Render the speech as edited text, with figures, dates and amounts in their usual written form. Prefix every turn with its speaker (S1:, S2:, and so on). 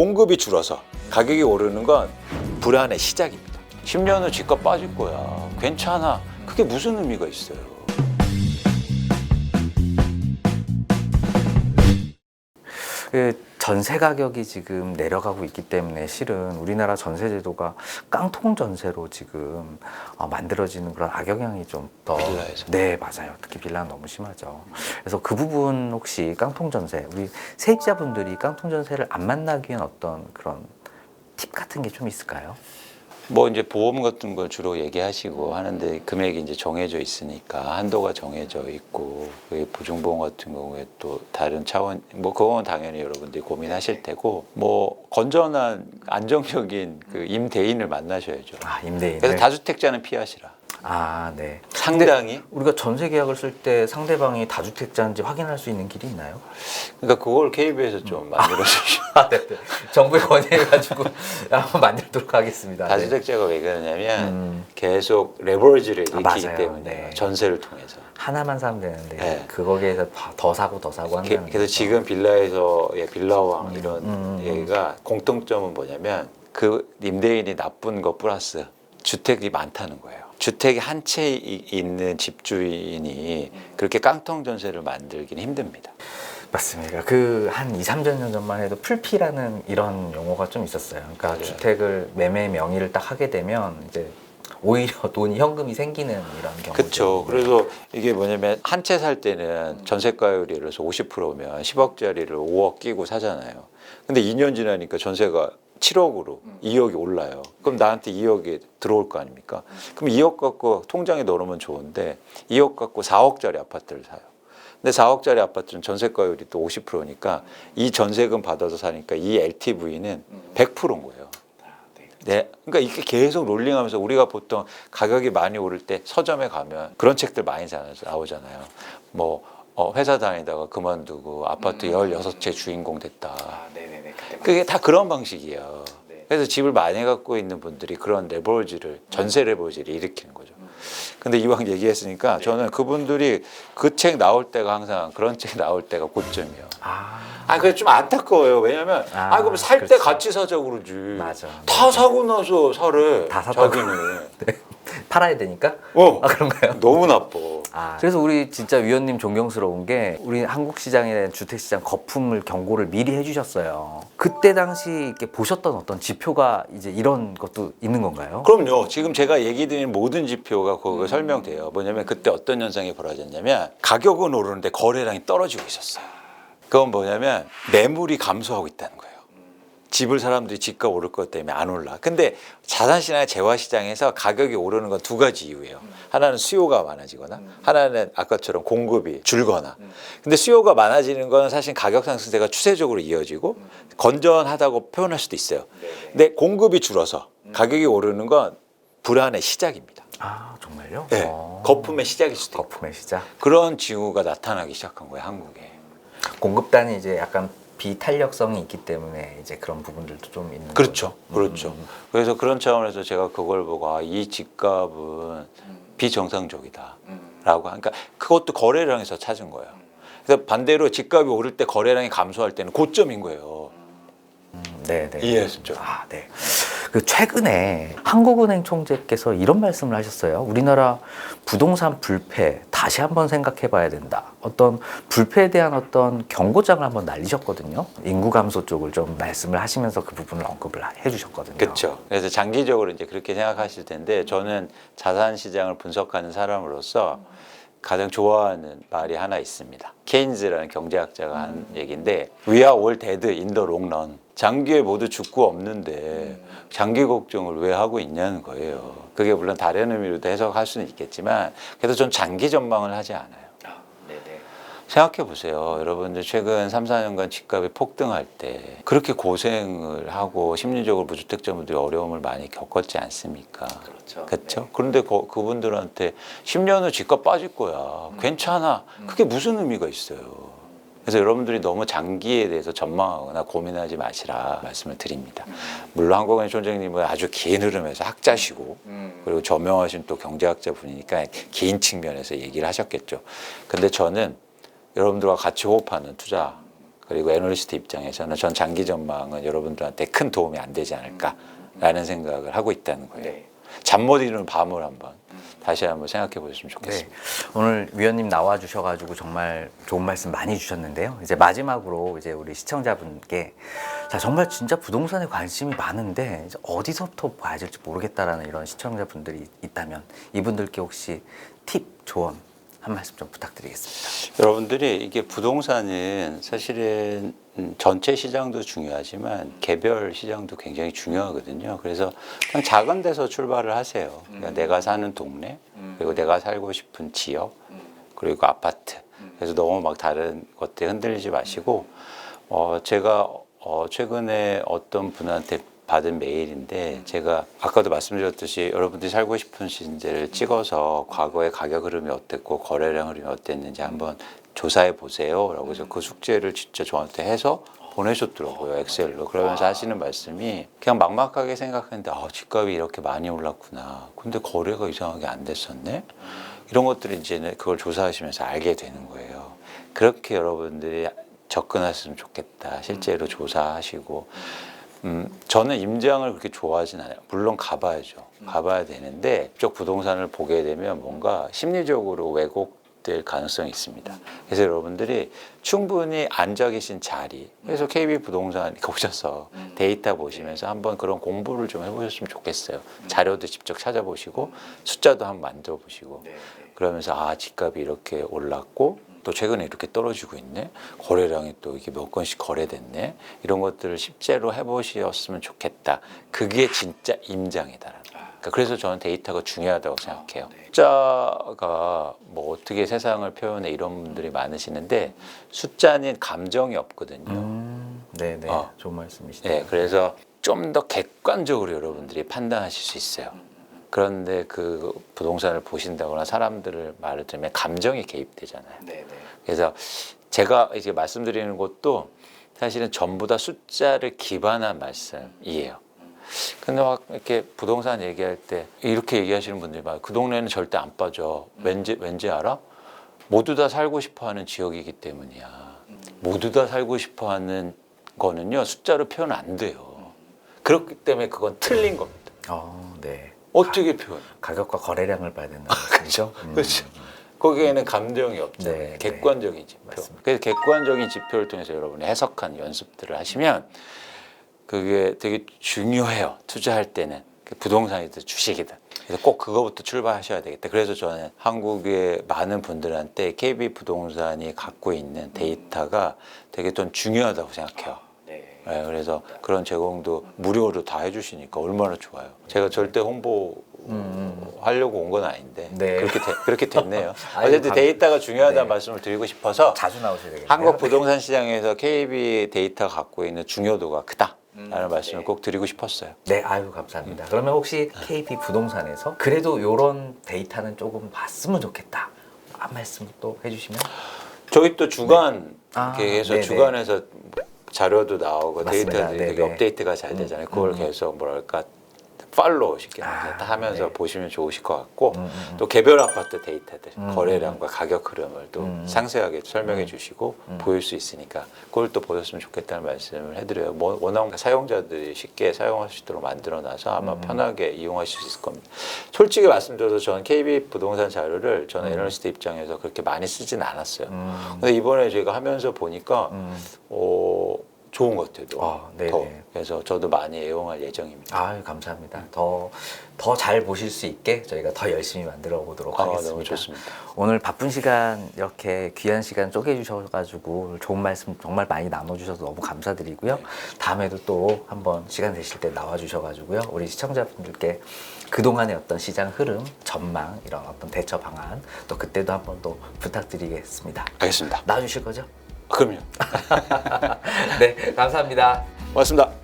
S1: 공급이 줄어서 가격이 오르는 건 불안의 시작입니다. 10년 후 집값 빠질 거야. 괜찮아. 그게 무슨 의미가 있어요?
S2: 그 전세 가격이 지금 내려가고 있기 때문에 실은 우리나라 전세 제도가 깡통 전세로 지금 만들어지는 그런 악영향이 좀 더
S1: 빌라에서.
S2: 네, 맞아요. 특히 빌라는 너무 심하죠. 그래서 그 부분 혹시 깡통 전세, 우리 세입자분들이 깡통 전세를 안 만나기 위한 어떤 그런 팁 같은 게 좀 있을까요?
S1: 뭐 이제 보험 같은 걸 주로 얘기하시고 하는데 금액이 이제 정해져 있으니까 한도가 정해져 있고 그 보증보험 같은 경우에 또 다른 차원 뭐 그건 당연히 여러분들이 고민하실 테고 뭐 건전한 안정적인 그 임대인을 만나셔야죠.
S2: 아, 임대인.
S1: 그래서 다주택자는 피하시라.
S2: 아, 네.
S1: 상당히
S2: 우리가 전세 계약을 쓸 때 상대방이 다주택자인지 확인할 수 있는 길이 있나요?
S1: 그러니까 그걸 KB에서 좀 만들어 주시죠.
S2: 아, 네. 정부에 건의해가지고 한번 만들도록 하겠습니다. 네.
S1: 다주택자가 왜 그러냐면 계속 레버리지를 일으키기
S2: 맞아요.
S1: 때문에
S2: 네.
S1: 전세를 통해서.
S2: 하나만 사면 되는데
S1: 네.
S2: 그거기에서 더 사고 한다는
S1: 그래서
S2: 거죠.
S1: 지금 빌라에서의 빌라왕 이런 얘기가 공통점은 뭐냐면 그 임대인이 나쁜 거 플러스 주택이 많다는 거예요. 주택이 한 채 있는 집주인이 그렇게 깡통 전세를 만들기는 힘듭니다.
S2: 맞습니다. 그 한 2, 3년 전만 해도 풀피라는 이런 용어가 좀 있었어요. 그러니까
S1: 맞아요.
S2: 주택을 매매 명의를 딱 하게 되면 이제 오히려 돈이 현금이 생기는 이런 경우죠.
S1: 그렇죠. 그래서 이게 뭐냐면 한 채 살 때는 전세가율이 예를 들어서 50%면 10억짜리를 5억 끼고 사잖아요. 근데 2년 지나니까 전세가 7억으로 2억이 올라요. 그럼 나한테 2억이 들어올 거 아닙니까? 그럼 2억 갖고 통장에 넣어놓으면 좋은데 2억 갖고 4억짜리 아파트를 사요. 근데 4억짜리 아파트는 전세가율이 또 50%니까 이 전세금 받아서 사니까 이 LTV는 100%인 거예요. 네, 그러니까 이게 계속 롤링하면서 우리가 보통 가격이 많이 오를 때 서점에 가면 그런 책들 많이 나오잖아요. 뭐 회사 다니다가 그만두고 아파트 16채 주인공 됐다.
S2: 네네네.
S1: 그게 다 그런 방식이에요. 그래서 집을 많이 갖고 있는 분들이 그런 레버리지를 전세 레버리지를 일으키는 거죠. 근데 이왕 얘기했으니까 저는 그분들이 그 책 나올 때가 항상 그런 책 나올 때가 고점이에요. 그게 좀 안타까워요. 왜냐면 그럼 살 때
S2: 그렇지.
S1: 같이 사자 그러지.
S2: 맞아.
S1: 다 사고 나서 사래.
S2: 다 샀다고.
S1: 자기는.
S2: 네. 팔아야 되니까?
S1: 아
S2: 그런가요?
S1: 너무 나빠.
S2: 그래서 우리 진짜 위원님 존경스러운 게 우리 한국 시장에 대한 주택 시장 거품을 경고를 미리 해주셨어요. 그때 당시 이렇게 보셨던 어떤 지표가 이제 이런 것도 있는 건가요?
S1: 그럼요. 지금 제가 얘기 드린 모든 지표가 그거 설명돼요. 뭐냐면 그때 어떤 현상이 벌어졌냐면 가격은 오르는데 거래량이 떨어지고 있었어요. 그건 뭐냐면 매물이 감소하고 있다는 거예요. 집을 사람들이 집값 오를 것 때문에 안 올라. 근데 자산시장이나 재화시장에서 가격이 오르는 건 두 가지 이유예요. 하나는 수요가 많아지거나 하나는 아까처럼 공급이 줄거나. 근데 수요가 많아지는 건 사실 가격 상승세가 추세적으로 이어지고 건전하다고 표현할 수도 있어요. 근데 공급이 줄어서 가격이 오르는 건 불안의 시작입니다.
S2: 정말요?
S1: 네. 거품의 시작일 수도 있고.
S2: 거품의 시작.
S1: 그런 징후가 나타나기 시작한 거예요, 한국에.
S2: 공급단이 이제 약간 비탄력성이 있기 때문에 이제 그런 부분들도 좀 있는
S1: 그렇죠.
S2: 거죠.
S1: 그렇죠. 그래서 그런 차원에서 제가 그걸 보고 이 집값은 비정상적이다. 라고 그러니까 그것도 거래량에서 찾은 거예요. 그래서 반대로 집값이 오를 때 거래량이 감소할 때는 고점인 거예요.
S2: 네네.
S1: 이해하셨죠?
S2: 네. 그 최근에 한국은행 총재께서 이런 말씀을 하셨어요. 우리나라 부동산 불패 다시 한번 생각해봐야 된다. 어떤 불패에 대한 어떤 경고장을 한번 날리셨거든요. 인구 감소 쪽을 좀 말씀을 하시면서 그 부분을 언급을 해주셨거든요.
S1: 그렇죠. 그래서 장기적으로 이제 그렇게 생각하실 텐데 저는 자산 시장을 분석하는 사람으로서 가장 좋아하는 말이 하나 있습니다. 케인즈라는 경제학자가 한 얘기인데 We are all dead in the long run. 장기에 모두 죽고 없는데 장기 걱정을 왜 하고 있냐는 거예요. 그게 물론 다른 의미로도 해석할 수는 있겠지만 그래도 전 장기 전망을 하지 않아요. 생각해 보세요. 여러분들 최근 3, 4년간 집값이 폭등할 때 그렇게 고생을 하고 심리적으로 무주택자분들이 어려움을 많이 겪었지 않습니까? 그렇죠. 그런데 그분들한테 10년 후 집값 빠질 거야. 괜찮아. 그게 무슨 의미가 있어요. 그래서 여러분들이 너무 장기에 대해서 전망하거나 고민하지 마시라 말씀을 드립니다. 물론 한국은행 총재님은 아주 긴 흐름에서 학자시고 그리고 저명하신 또 경제학자 분이니까 긴 측면에서 얘기를 하셨겠죠. 근데 저는 여러분들과 같이 호흡하는 투자가 그리고 애널리스트 입장에서는 전 장기 전망은 여러분들한테 큰 도움이 안 되지 않을까라는 생각을 하고 있다는 거예요.
S2: 네.
S1: 잠 못 이루는 밤을 한번 다시 한번 생각해 보셨으면
S2: 네.
S1: 좋겠습니다.
S2: 오늘 위원님 나와 주셔가지고 정말 좋은 말씀 많이 주셨는데요. 이제 마지막으로 이제 우리 시청자분께 자 정말 진짜 부동산에 관심이 많은데 이제 어디서부터 봐야 될지 모르겠다라는 이런 시청자분들이 있다면 이분들께 혹시 팁, 조언 한 말씀 좀 부탁드리겠습니다.
S1: 여러분들이 이게 부동산은 사실은 전체 시장도 중요하지만 개별 시장도 굉장히 중요하거든요. 그래서 그냥 작은 데서 출발을 하세요. 그러니까 내가 사는 동네, 그리고 내가 살고 싶은 지역, 그리고 아파트. 그래서 너무 막 다른 것들 흔들리지 마시고, 제가 최근에 어떤 분한테 받은 메일인데 제가 아까도 말씀드렸듯이 여러분들이 살고 싶은 신재를 찍어서 과거의 가격 흐름이 어땠고 거래량 흐름이 어땠는지 한번 조사해 보세요 라고 해서 그 숙제를 진짜 저한테 해서 보내셨더라고요, 엑셀로. 그러면서 하시는 말씀이 그냥 막막하게 생각했는데 집값이 이렇게 많이 올랐구나, 근데 거래가 이상하게 안 됐었네, 이런 것들을 이제는 그걸 조사하시면서 알게 되는 거예요. 그렇게 여러분들이 접근하셨으면 좋겠다. 실제로 조사하시고. 저는 임장을 그렇게 좋아하진 않아요. 물론 가봐야죠. 가봐야 되는데 이쪽 부동산을 보게 되면 뭔가 심리적으로 왜곡될 가능성이 있습니다. 그래서 여러분들이 충분히 앉아 계신 자리, 그래서 KB 부동산 오셔서 데이터 보시면서 한번 그런 공부를 좀 해보셨으면 좋겠어요. 자료도 직접 찾아보시고 숫자도 한번 만져보시고 그러면서 집값이 이렇게 올랐고 또 최근에 이렇게 떨어지고 있네, 거래량이 또 이게 몇 건씩 거래됐네, 이런 것들을 실제로 해보셨으면 좋겠다. 그게 진짜 임장이다. 그러니까 그래서 저는 데이터가 중요하다고 생각해요. 숫자가 뭐 어떻게 세상을 표현해 이런 분들이 많으시는데 숫자는 감정이 없거든요.
S2: 네네. 좋은 말씀이시죠.
S1: 네, 그래서 좀 더 객관적으로 여러분들이 판단하실 수 있어요. 그런데 그 부동산을 보신다거나 사람들을 말을 들으면 감정이 개입되잖아요. 그래서 제가 이제 말씀드리는 것도 사실은 전부 다 숫자를 기반한 말씀이에요. 근데 막 이렇게 부동산 얘기할 때 이렇게 얘기하시는 분들이 많아요. 그 동네는 절대 안 빠져. 왠지 알아? 모두 다 살고 싶어 하는 지역이기 때문이야. 모두 다 살고 싶어 하는 거는요, 숫자로 표현 안 돼요. 그렇기 때문에 그건 틀린 겁니다.
S2: 네.
S1: 어떻게 표현?
S2: 가격과 거래량을 봐야 된다는 말씀이죠.
S1: 그렇죠. 거기에는 감정이 없죠.
S2: 네,
S1: 객관적인 지표.
S2: 맞습니다.
S1: 그래서 객관적인 지표를 통해서 여러분이 해석한 연습들을 하시면 그게 되게 중요해요. 투자할 때는. 부동산이든 주식이든. 그래서 꼭 그거부터 출발하셔야 되겠다. 그래서 저는 한국의 많은 분들한테 KB 부동산이 갖고 있는 데이터가 되게 좀 중요하다고 생각해요. 네, 그래서 그런 제공도 무료로 다 해주시니까 얼마나 좋아요. 제가 절대 홍보 하려고 온 건 아닌데
S2: 네.
S1: 그렇게 됐네요.
S2: 아유,
S1: 어쨌든 데이터가 중요하다는
S2: 네.
S1: 말씀을 드리고 싶어서
S2: 자주 나오셔야 되겠네요.
S1: 한국 부동산 시장에서 KB 데이터가 갖고 있는 중요도가 크다라는 말씀을 꼭 드리고 싶었어요.
S2: 네, 아유 감사합니다. 그러면 혹시 KB 부동산에서 그래도 이런 데이터는 조금 봤으면 좋겠다 한 말씀 또 해주시면.
S1: 저희 또 주간 계속
S2: 네네.
S1: 주간에서 자료도 나오고
S2: 맞습니다.
S1: 데이터들이 되게
S2: 네네.
S1: 업데이트가 잘 되잖아요. 그걸 계속 뭐랄까 팔로우 쉽게 말해서 하면서
S2: 네.
S1: 보시면 좋으실 것 같고 또 개별 아파트 데이터들 거래량과 가격 흐름을 또 상세하게 설명해 주시고 보일 수 있으니까 그걸 또 보셨으면 좋겠다는 말씀을 해드려요. 뭐 워낙 사용자들이 쉽게 사용할 수 있도록 만들어놔서 아마 편하게 이용하실 수 있을 겁니다. 솔직히 말씀드려서 저는 KB 부동산 자료를 저는 애널리스트 입장에서 그렇게 많이 쓰진 않았어요. 근데 이번에 제가 하면서 보니까 좋은 것 같아요.
S2: 네네.
S1: 더. 그래서 저도 많이 애용할 예정입니다.
S2: 아유 감사합니다. 더 잘 보실 수 있게 저희가 더 열심히 만들어 보도록 하겠습니다.
S1: 너무 좋습니다.
S2: 오늘 바쁜 시간 이렇게 귀한 시간 쪼개주셔가지고 좋은 말씀 정말 많이 나눠주셔서 너무 감사드리고요. 다음에도 또 한번 시간 되실 때 나와주셔가지고요. 우리 시청자분들께 그동안의 어떤 시장 흐름, 전망, 이런 어떤 대처 방안 또 그때도 한번 또 부탁드리겠습니다.
S1: 알겠습니다.
S2: 나와주실 거죠?
S1: 그럼요.
S2: 네, 감사합니다.
S1: 고맙습니다.